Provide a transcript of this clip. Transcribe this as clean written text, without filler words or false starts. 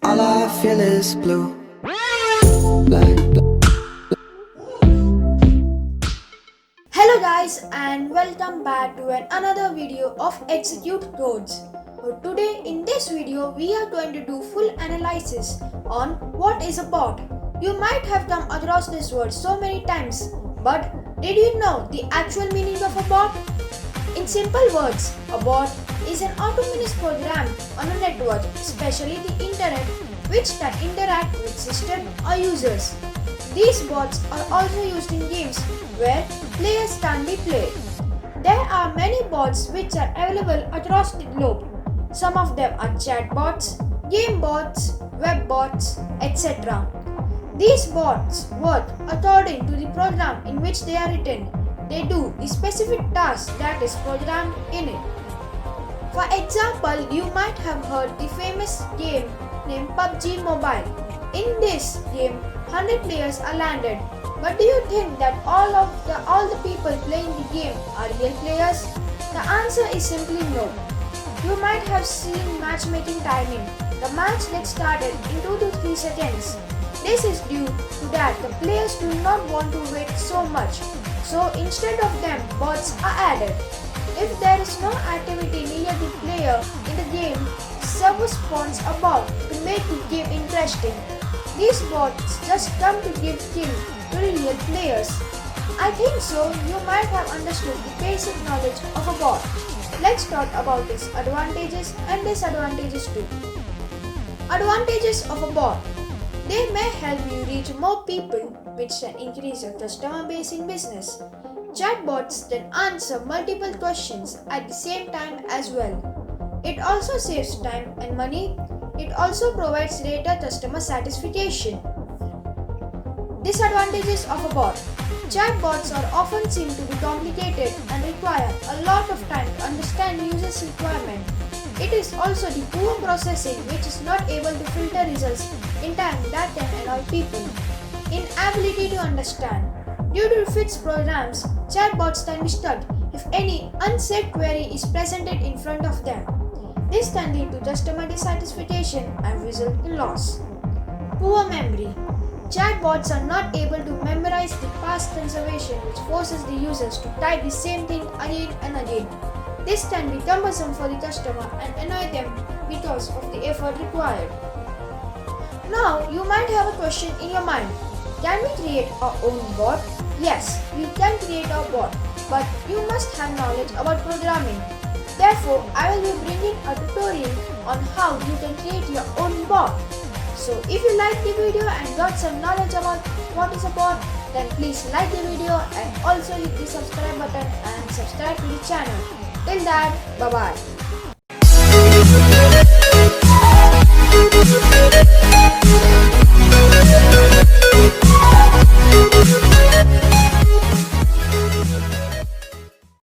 All I feel is blue. Black. Hello guys and welcome back to another video of Execute Codes. So today in this video we are going to do full analysis on what is a bot. You might have come across this word so many times, but did you know the actual meaning of a bot? In simple words, a bot is an autonomous program on a network, especially the internet, which can interact with system or users. These bots are also used in games where players can be played. There are many bots which are available across the globe. Some of them are chat bots, game bots, web bots, etc. These bots work according to the program in which they are written. They do the specific task that is programmed in it. For example, you might have heard the famous game named PUBG Mobile. In this game, 100 players are landed. But do you think that all the people playing the game are real players? The answer is simply no. You might have seen matchmaking timing. The match gets started in 2 to 3 seconds. This is due to that the players do not want to wait so much. So instead of them, bots are added. If there is no activity near the player in the game, the server spawns a bot to make the game interesting. These bots just come to give kill to the real players. I think so you might have understood the basic knowledge of a bot. Let's talk about its advantages and disadvantages too. Advantages of a bot. They may help you reach more people, which can increase your customer base in business. Chatbots then answer multiple questions at the same time as well. It also saves time and money. It also provides greater customer satisfaction. Disadvantages of a bot. Chatbots are often seen to be complicated and require a lot of time to understand users' requirements. It is also the poor processing which is not able to filter results in time that can annoy people. Inability to understand. Due to fixed programs, chatbots can be stuck if any unsaid query is presented in front of them. This can lead to customer dissatisfaction and result in loss. Poor memory. Chatbots are not able to memorize the past conservation, which forces the users to type the same thing again and again. This can be cumbersome for the customer and annoy them because of the effort required. Now, you might have a question in your mind. Can we create our own bot? Yes, we can create our bot, but you must have knowledge about programming. Therefore, I will be bringing a tutorial on how you can create your own bot. So, if you like the video and got some knowledge about what is a bot, then please like the video and also hit the subscribe button and subscribe to the channel. Till then, bye bye.